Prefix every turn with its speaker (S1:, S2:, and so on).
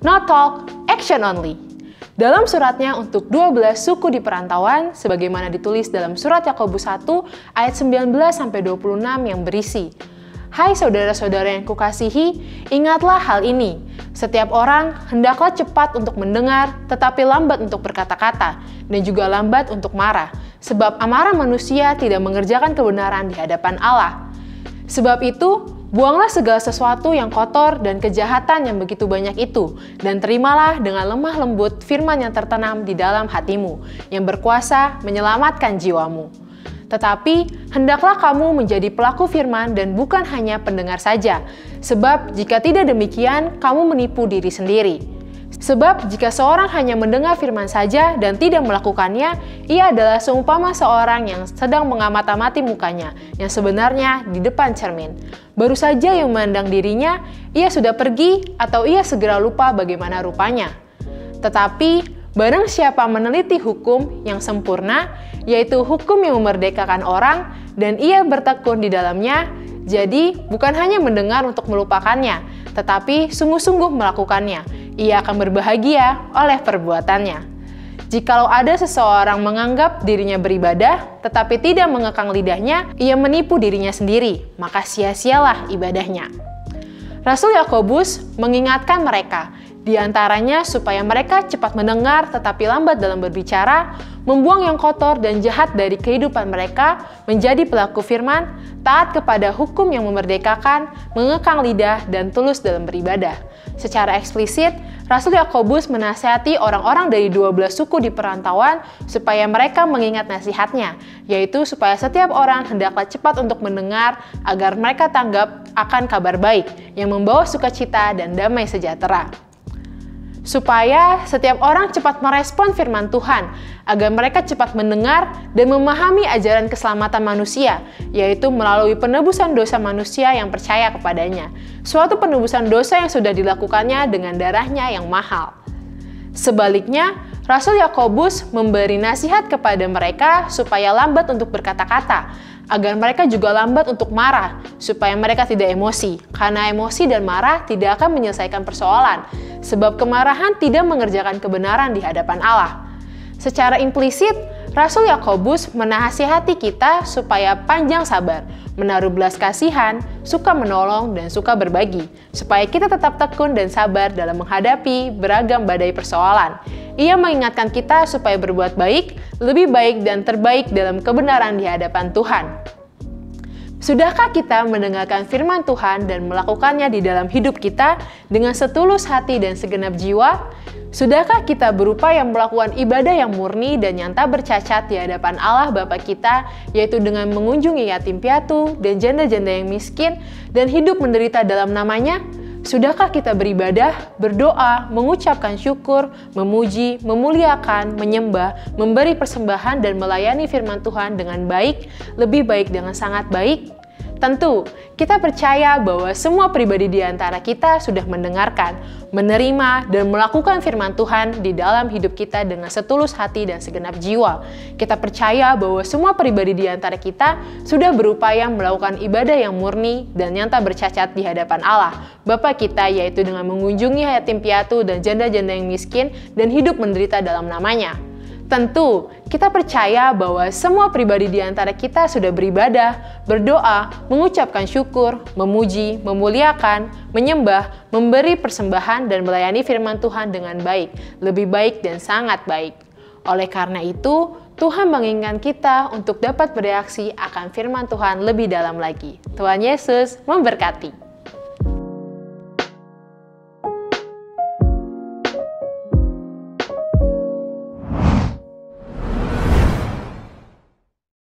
S1: not talk, action only. Dalam suratnya untuk 12 suku di perantauan, sebagaimana ditulis dalam surat Yakobus 1 ayat 19-26 yang berisi, "Hai saudara-saudara yang kukasihi, ingatlah hal ini. Setiap orang hendaklah cepat untuk mendengar, tetapi lambat untuk berkata-kata, dan juga lambat untuk marah. Sebab amarah manusia tidak mengerjakan kebenaran di hadapan Allah. Sebab itu, buanglah segala sesuatu yang kotor dan kejahatan yang begitu banyak itu, dan terimalah dengan lemah lembut firman yang tertanam di dalam hatimu, yang berkuasa menyelamatkan jiwamu. Tetapi, hendaklah kamu menjadi pelaku firman dan bukan hanya pendengar saja, sebab jika tidak demikian, kamu menipu diri sendiri. Sebab jika seorang hanya mendengar firman saja dan tidak melakukannya, ia adalah seumpama seorang yang sedang mengamati mukanya, yang sebenarnya di depan cermin. Baru saja yang memandang dirinya, ia sudah pergi atau ia segera lupa bagaimana rupanya. Tetapi, barang siapa meneliti hukum yang sempurna, yaitu hukum yang memerdekakan orang, dan ia bertekun di dalamnya, jadi bukan hanya mendengar untuk melupakannya, tetapi sungguh-sungguh melakukannya, ia akan berbahagia oleh perbuatannya. Jikalau ada seseorang menganggap dirinya beribadah, tetapi tidak mengekang lidahnya, ia menipu dirinya sendiri, maka sia-sialah ibadahnya." Rasul Yakobus mengingatkan mereka, di antaranya supaya mereka cepat mendengar tetapi lambat dalam berbicara, membuang yang kotor dan jahat dari kehidupan mereka, menjadi pelaku firman, taat kepada hukum yang memerdekakan, mengekang lidah, dan tulus dalam beribadah. Secara eksplisit, Rasul Yakobus menasihati orang-orang dari 12 suku di perantauan supaya mereka mengingat nasihatnya, yaitu supaya setiap orang hendaklah cepat untuk mendengar agar mereka tanggap akan kabar baik yang membawa sukacita dan damai sejahtera. Supaya setiap orang cepat merespon firman Tuhan, agar mereka cepat mendengar dan memahami ajaran keselamatan manusia, yaitu melalui penebusan dosa manusia yang percaya kepadanya. Suatu penebusan dosa yang sudah dilakukannya dengan darahnya yang mahal. Sebaliknya, Rasul Yakobus memberi nasihat kepada mereka supaya lambat untuk berkata-kata, agar mereka juga lambat untuk marah, supaya mereka tidak emosi, karena emosi dan marah tidak akan menyelesaikan persoalan, sebab kemarahan tidak mengerjakan kebenaran di hadapan Allah. Secara implisit, Rasul Yakobus menasihati kita supaya panjang sabar, menaruh belas kasihan, suka menolong, dan suka berbagi, supaya kita tetap tekun dan sabar dalam menghadapi beragam badai persoalan. Ia mengingatkan kita supaya berbuat baik, lebih baik dan terbaik dalam kebenaran di hadapan Tuhan. Sudahkah kita mendengarkan firman Tuhan dan melakukannya di dalam hidup kita dengan setulus hati dan segenap jiwa? Sudahkah kita berupaya melakukan ibadah yang murni dan yang tak bercacat di hadapan Allah Bapa kita, yaitu dengan mengunjungi yatim piatu dan janda-janda yang miskin dan hidup menderita dalam namanya? Sudahkah kita beribadah, berdoa, mengucapkan syukur, memuji, memuliakan, menyembah, memberi persembahan dan melayani firman Tuhan dengan baik, lebih baik dengan sangat baik? Tentu, kita percaya bahwa semua pribadi di antara kita sudah mendengarkan, menerima, dan melakukan firman Tuhan di dalam hidup kita dengan setulus hati dan segenap jiwa. Kita percaya bahwa semua pribadi di antara kita sudah berupaya melakukan ibadah yang murni dan yang tak bercacat di hadapan Allah, Bapa kita, yaitu dengan mengunjungi yatim piatu dan janda-janda yang miskin dan hidup menderita dalam namanya. Tentu, kita percaya bahwa semua pribadi di antara kita sudah beribadah, berdoa, mengucapkan syukur, memuji, memuliakan, menyembah, memberi persembahan, dan melayani firman Tuhan dengan baik, lebih baik dan sangat baik. Oleh karena itu, Tuhan menginginkan kita untuk dapat bereaksi akan firman Tuhan lebih dalam lagi. Tuhan Yesus memberkati.